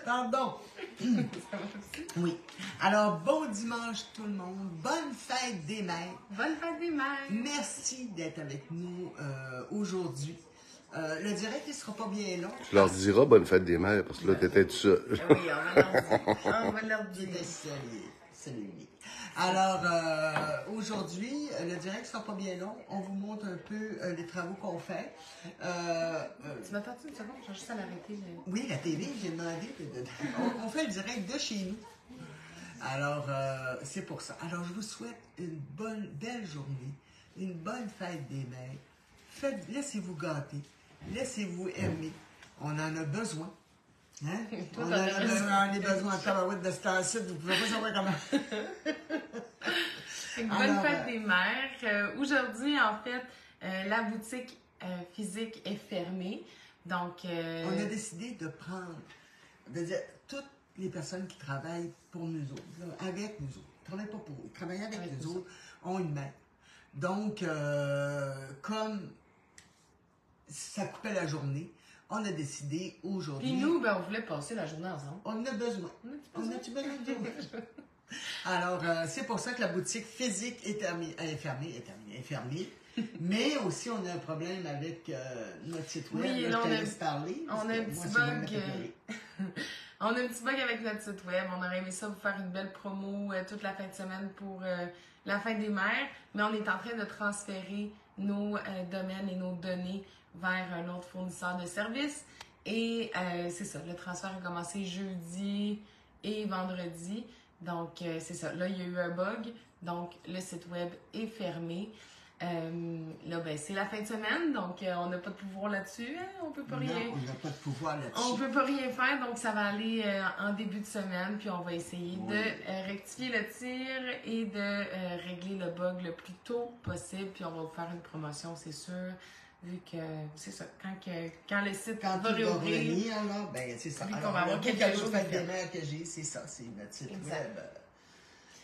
Pardon. Oui. Alors, bon dimanche tout le monde. Bonne fête des mères. Bonne fête des mères. Merci d'être avec nous aujourd'hui. Le direct, il ne sera pas bien long. Tu leur diras bonne fête des mères, parce que là, t'étais tout seul. Oui, on va leur dire. On va leur dire. C'est unique. Alors, aujourd'hui, le direct ne sera pas bien long. On vous montre un peu les travaux qu'on fait. Tu m'attends une seconde? Je vais juste à l'arrêter. Oui, la télé, j'ai demandé. On fait le direct de chez nous. Alors, c'est pour ça. Alors, je vous souhaite une belle journée, une bonne fête des mères. Laissez-vous gâter, laissez-vous aimer. On en a besoin. Hein? Toi, On a besoin en tabarouette de Star-Sud, vous ne pouvez pas savoir comment. Bonne fête des mères. Aujourd'hui, en fait, la boutique physique est fermée. Donc, on a décidé de dire, toutes les personnes qui travaillent pour nous autres, là, avec nous autres, ils ne travaillent pas pour eux, ils travaillent avec nous autres, ont une mère. Donc, comme ça coupait la journée, on a décidé aujourd'hui. Puis nous, ben, on voulait passer la journée ensemble. On a besoin. On a-tu besoin de journée? Alors, c'est pour ça que la boutique physique est fermée. Mais aussi, on a un problème avec notre site web. Oui, là, là, je te laisse parler. On a un petit bug. On a un petit bug avec notre site web. On aurait aimé ça vous faire une belle promo toute la fin de semaine pour la fête des mères. Mais on est en train de transférer nos domaines et nos données vers un autre fournisseur de services. Et c'est ça, le transfert a commencé jeudi et vendredi. Donc, c'est ça. Là, il y a eu un bug. Donc, le site web est fermé. Là, ben, c'est la fin de semaine, donc on n'a pas de pouvoir là-dessus. Hein? On peut pas rien. Non, on n'a pas de pouvoir là-dessus. On peut pas rien faire, donc ça va aller en début de semaine, puis on va essayer de rectifier le tir et de régler le bug le plus tôt possible, puis on va vous faire une promotion, c'est sûr. Vu que, c'est ça, quand le site va réouvrir, ben, c'est ça. Vu Alors, qu'on va avoir quelque chose de de des mères que j'ai, c'est ça, c'est notre site web.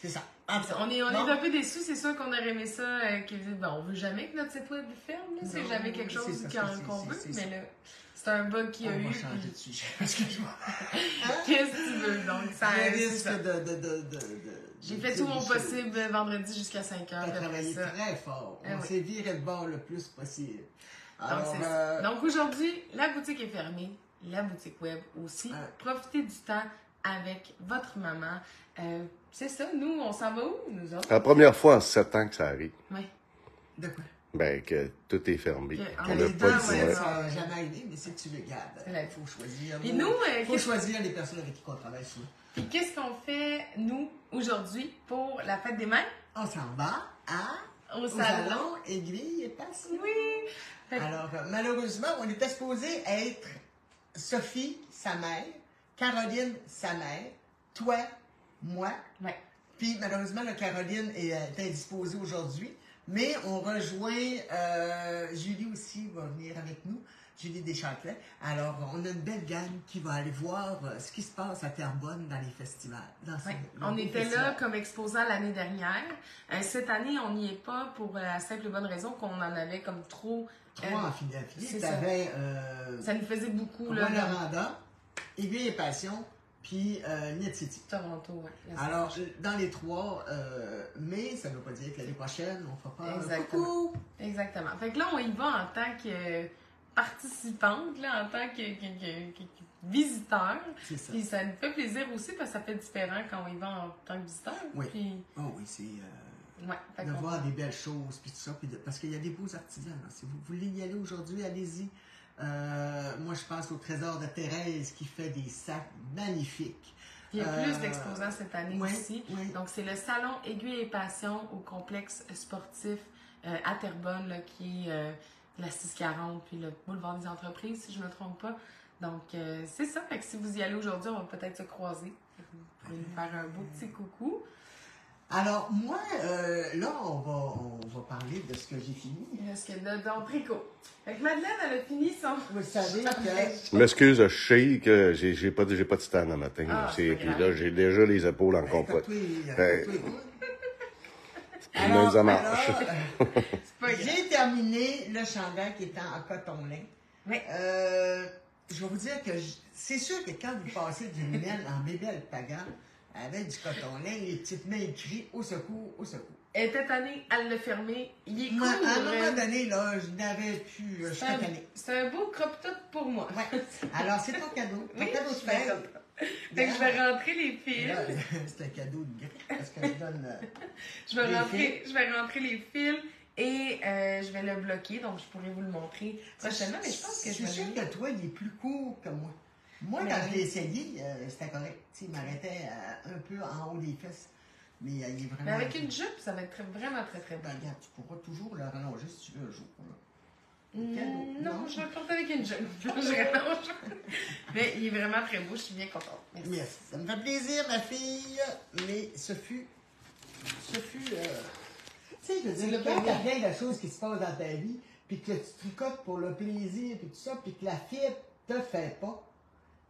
C'est ça. On est un peu déçus, c'est sûr qu'on aurait aimé ça. On veut jamais que notre site web ferme, là. C'est jamais quelque chose qu'on veut, mais là, c'est un bug qu'il y a eu. On va changer de sujet. Excuse-moi. Qu'est-ce que tu veux? Donc, ça risque J'ai fait tout mon possible vendredi jusqu'à 5h. On a travaillé très fort. On s'est viré de bord le plus possible. Donc aujourd'hui, la boutique est fermée, la boutique web aussi. Profitez du temps avec votre maman. C'est ça, nous, on s'en va où, nous autres? La première fois en 7 ans que ça arrive. Oui. De quoi? Ben, que tout est fermé. On n'a pas le choix. Ça n'a jamais arrivé, mais si tu le gardes, il faut choisir. Il faut choisir les personnes avec qui on travaille souvent. Puis qu'est-ce qu'on fait, nous, aujourd'hui, pour la fête des mères? On s'en va au salon Aiguille et Passion. Oui! Alors, malheureusement, on était supposé être Sophie, sa mère, Caroline, sa mère, toi, moi. Ouais. Puis, malheureusement, la Caroline est indisposée aujourd'hui. Mais on rejoint Julie aussi, va venir avec nous. Julie Deschâtelet. Alors, on a une belle gang qui va aller voir ce qui se passe à Terrebonne dans les festivals. On était là comme exposant l'année dernière. Cette année, on n'y est pas pour la simple et bonne raison qu'on en avait comme trop. Trois en affiliés. Ça nous faisait beaucoup. Rwanda, Aiguille et Passion, puis Net City. Toronto, oui. Alors, dans les trois, mais ça ne veut pas dire que l'année prochaine, on fera pas Exactement. Coucou! Exactement. Fait que là, on y va en tant que participante, là, en tant que visiteur. C'est ça. Puis ça nous fait plaisir aussi parce que ça fait différent quand on y va en tant que visiteur. Oui. Puis... Oh oui, c'est de voir des belles choses, puis tout ça. Parce qu'il y a des beaux artisans. Là. Si vous voulez y aller aujourd'hui, allez-y. Moi, je pense au Trésor de Thérèse qui fait des sacs magnifiques. Il y a plus d'exposants cette année aussi. Oui. Donc, c'est le salon Aiguille et Passion au complexe sportif à Terrebonne, là, qui est la 640, puis le boulevard des entreprises, si je ne me trompe pas. Donc, c'est ça. Fait que si vous y allez aujourd'hui, on va peut-être se croiser. Vous pouvez nous faire un beau petit coucou. Alors, moi, là, on va parler de ce que j'ai fini. De ton tricot. Fait que Madeleine, elle a fini son... Vous savez que... Je m'excuse, je sais que j'ai pas de stand le matin. Puis là, j'ai déjà les épaules en compote. J'ai terminé le chandail qui était en coton lin. Oui. je vais vous dire que c'est sûr que quand vous passez d'une miel en bébé alpaga avec du coton lait, les petites mains crient au secours, au secours. Elle était tannée, elle l'a fermé. Il est Moi, cool. à un moment donné, là, je n'avais plus. Je suis tannée. C'est un beau crop top pour moi. Ouais. Alors, c'est ton cadeau. Ton Oui, cadeau de je suis fête. contente. Fait que je vais rentrer les fils. Là, c'est un cadeau de grec parce que je donne. Je vais rentrer les fils et je vais le bloquer. Donc, je pourrais vous le montrer prochainement. Mais je pense que je vais. C'est sûr que toi, il est plus court que moi. Moi, Mais quand oui. je l'ai essayé, c'était correct. Tu sais, il m'arrêtait un peu en haut des fesses. Mais il est vraiment. Mais avec une jupe, ça va être vraiment très très Ben, bon. regarde, tu pourras toujours le rallonger si tu veux un jour. Là. Non, je vais le porter avec une jupe. Je rallonge. Mais il est vraiment très beau. Je suis bien contente. Merci. Yes, ça me fait plaisir, ma fille. Mais ce fut. Tu sais, je veux dire, quand t'as plein de choses qui se passent dans ta vie, puis que tu tricotes pour le plaisir, puis tout ça, puis que la fibre te fait pas,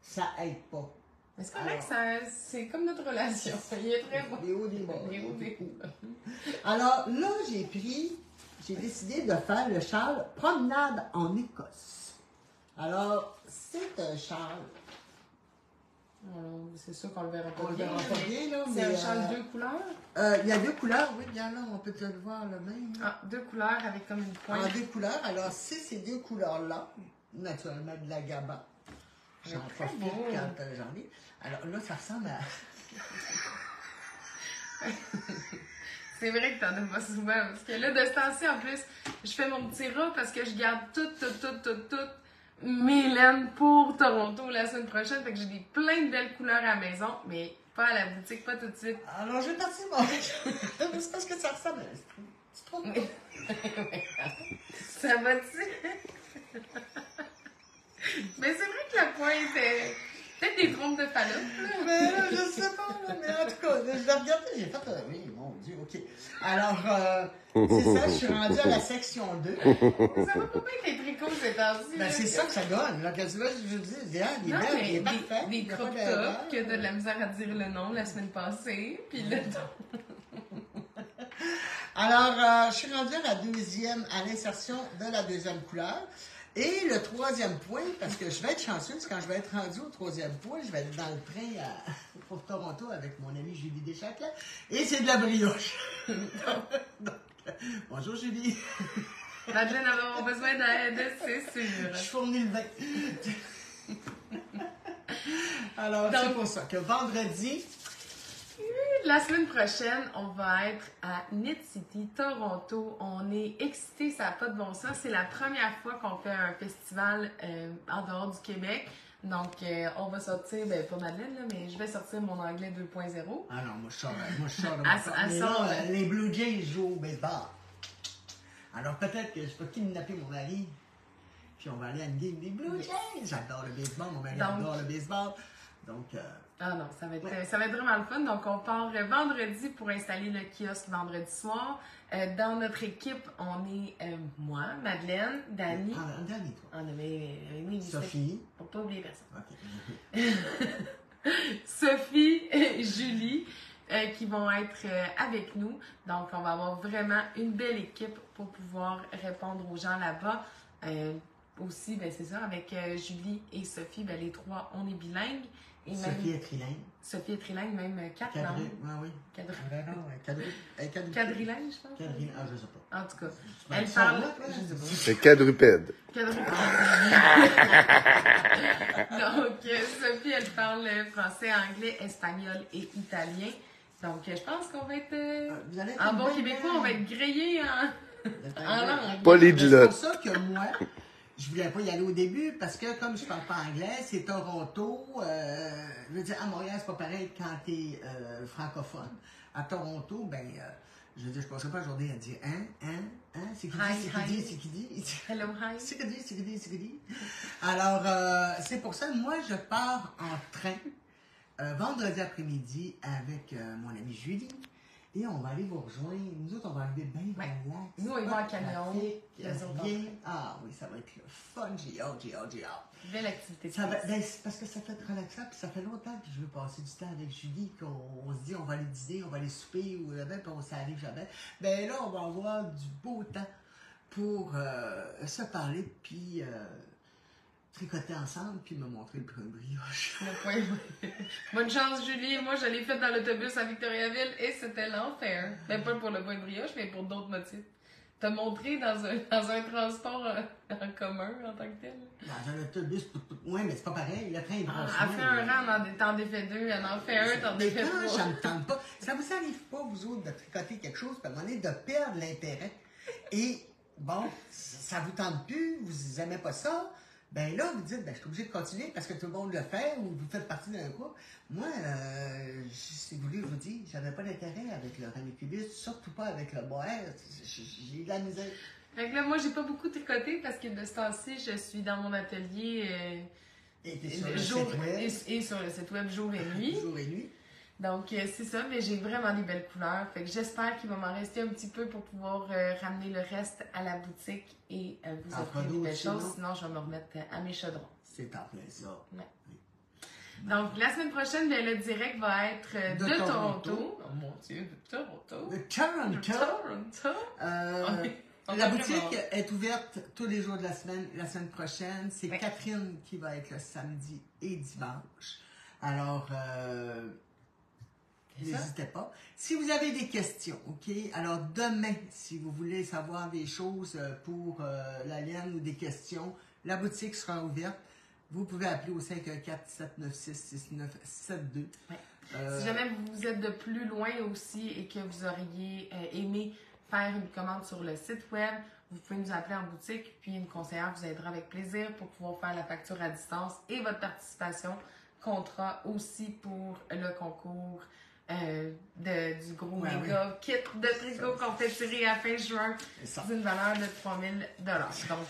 ça aide pas. Mais c'est correct, c'est comme notre relation. Il est très bon. Des hauts, des bas. Des hauts, des bas. Alors là, j'ai décidé de faire le châle promenade en Écosse. Alors, c'est un châle. C'est sûr qu'on le verra pas On le bien. verra pas bien, là, C'est mais, un châle 2 couleurs. Il y a 2 couleurs, oui, regarde là, on peut te le voir le même. Ah, 2 couleurs avec comme une pointe. En 2 couleurs. Alors, c'est ces 2 couleurs-là, naturellement de la GABA. J'en profite beau. quand j'en ai. Alors là, ça ressemble à. C'est vrai que t'en as pas souvent. Parce que là, de ce temps-ci, en plus, je fais mon petit rat parce que je garde toutes mes laines pour Toronto la semaine prochaine. Fait que j'ai plein de belles couleurs à la maison, mais pas à la boutique, pas tout de suite. Alors, je vais partir mon. C'est parce que ça ressemble à. C'est trop beau. Ça va-tu? Mais c'est vrai que la pointe est peut-être des trompes de Fallope. Mais là, je sais pas, là, mais en tout cas, je l'ai regardé, j'ai fait, oui, mon Dieu, ok. Alors, c'est ça, je suis rendue à la section 2. Ça va pas bien que les tricots ces temps-ci. Ben, c'est ça que ça donne, là, que tu vois, je dis, il est Non, belle, il est mais parfait. des il y a pas crop d'erreur. tops que t'as de la misère à dire le nom la semaine passée, puis le ton. Alors, je suis rendue à l'insertion de la deuxième couleur. Et le troisième point, parce que je vais être chanceuse, quand je vais être rendue au troisième point, je vais être dans le train pour Toronto avec mon amie Julie Deschâtelet. Et c'est de la brioche. Donc, bonjour Julie. Madeleine va avoir besoin d'aide, c'est sûr. Je fournis le vin. Alors, c'est pour ça que vendredi, la semaine prochaine, on va être à Knit City, Toronto. On est excités, ça n'a pas de bon sens. C'est la première fois qu'on fait un festival en dehors du Québec. Donc, on va sortir, ben pas Madeleine, là, mais je vais sortir mon anglais 2.0. Ah non, moi je sors de mon Elle corps. sort, Mais là, les Blue Jays jouent au baseball. Alors peut-être que je peux kidnapper mon mari, puis on va aller à une game des Blue Jays. J'adore le baseball, mon mari adore le baseball. Donc, ah non, ça va être vraiment le fun. Donc, on part vendredi pour installer le kiosque vendredi soir. Dans notre équipe, on est moi, Madeleine, Dani. Un dernier, toi. Oui, Sophie. Pour pas oublier personne. OK. Sophie et Julie qui vont être avec nous. Donc, on va avoir vraiment une belle équipe pour pouvoir répondre aux gens là-bas. Aussi, ben c'est ça, avec Julie et Sophie, ben les trois, on est bilingues. Et Sophie est trilingue. Sophie est trilingue, même 4 langues. Oui. Quadrilingue, je pense. Quadrilingue, ah, je sais pas. En tout cas, elle parle. Je sais pas. C'est quadrupède. Donc, Sophie, elle parle français, anglais, espagnol et italien. Donc, je pense qu'on va être. En bon québécois, on va être grillés en langue. Polyglotte. C'est pour ça que moi, je voulais pas y aller au début parce que comme je parle pas anglais, c'est Toronto. Je veux dire, à Montréal, c'est pas pareil quand t'es francophone. À Toronto, ben, je veux dire, je passerai pas la journée à dire c'est qui dit. Hello, hi. C'est qui dit. Alors, c'est pour ça, moi, je pars en train vendredi après-midi avec mon amie Julie. Et on va aller vous rejoindre. Nous autres, on va arriver bien relax. Nous, on va en camion. Ah oui, ça va être le fun. J'ai hâte. Belle activité. C'est parce que ça fait relaxant. Puis ça fait longtemps que je veux passer du temps avec Julie. Qu'on se dit, on va aller dîner, on va aller souper. Puis on s'arrive jamais. Ben là, on va avoir du beau temps pour se parler. Puis tricoter ensemble, puis me montrer le point de brioche. Le point. Bonne chance, Julie. Moi, je l'ai fait dans l'autobus à Victoriaville et c'était l'enfer. Mais pas pour le point de brioche, mais pour d'autres motifs. T'as montré dans un transport en commun en tant que tel? Dans un autobus, oui, mais c'est pas pareil. Le train est brosse. Elle fait un rang, t'en défait deux, elle en fait un, t'en défait trois. Mais quand ça me tente pas, ça vous arrive pas, vous autres, de tricoter quelque chose, puis à un moment donné, de perdre l'intérêt. Et, bon, ça vous tente plus, vous aimez pas ça, ben là, vous dites, ben, je suis obligé de continuer parce que tout le monde le fait ou vous faites partie d'un groupe. Moi, si vous voulez, je vous dis, j'avais pas d'intérêt avec le ramécubus, surtout pas avec le mohair. J'ai de la misère. Fait que là, moi, j'ai pas beaucoup tricoté parce que de ce temps-ci, je suis dans mon atelier Et sur le site web. et sur le site web jour et nuit. Jour et nuit. Donc, c'est ça, mais j'ai vraiment des belles couleurs. Fait que j'espère qu'il va m'en rester un petit peu pour pouvoir ramener le reste à la boutique et vous offrir des belles choses. Sinon, je vais me remettre à mes chaudrons. C'est en plein ça. Ouais. Donc, la semaine prochaine, bien, le direct va être de Toronto. Oh mon Dieu, de Toronto. De Toronto. La boutique est ouverte tous les jours de la semaine prochaine. C'est Catherine qui va être le samedi et dimanche. Alors, n'hésitez pas. Si vous avez des questions, OK? Alors, demain, si vous voulez savoir des choses pour la laine ou des questions, la boutique sera ouverte. Vous pouvez appeler au 514-796-6972. Ouais. Si jamais vous êtes de plus loin aussi et que vous auriez aimé faire une commande sur le site web, vous pouvez nous appeler en boutique, puis une conseillère vous aidera avec plaisir pour pouvoir faire la facture à distance et votre participation comptera aussi pour le concours du gros méga kit de tricot qu'on fait tirer à fin juin d'une valeur de 3 000 $. Donc,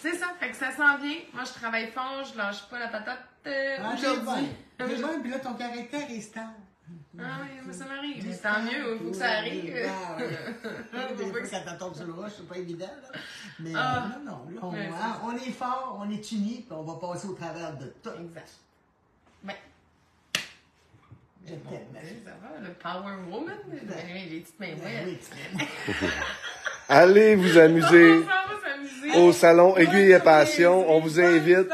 c'est ça, fait que ça s'en vient. Moi, je travaille fort, je lâche pas la patate aujourd'hui. C'est bon, puis là, ton caractère est stable. Ah oui, mais ça m'arrive. Mais tant mieux, il faut que ça arrive. Des fois, quand t'en tombes sur le roche, c'est pas évident. Là. Mais non, là, on est fort, on est unis, puis on va passer au travers de tout. Exact. Ben. Je t'aime, ma fille. Ça va, le Power Woman. J'ai des petites mains moites. Allez vous amuser au salon Aiguille et Passion. On vous invite.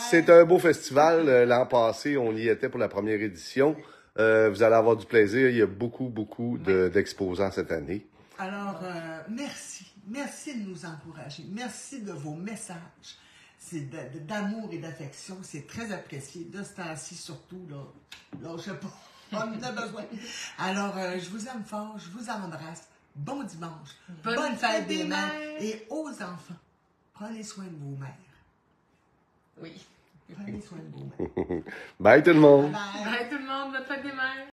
C'est un beau festival. L'an passé, on y était pour la première édition. Vous allez avoir du plaisir. Il y a beaucoup d'exposants cette année. Alors, merci. Merci de nous encourager. Merci de vos messages. C'est d'amour et d'affection. C'est très apprécié. De ce temps-ci, surtout, là je sais pas. On en a besoin. Alors, je vous aime fort. Je vous embrasse. Bon dimanche. Bonne fête des mères. Et aux enfants, prenez soin de vos mères. Oui. Prenez soin de vos mères. Bye tout le monde. Bye. Bye tout le monde. Bonne fête des mères.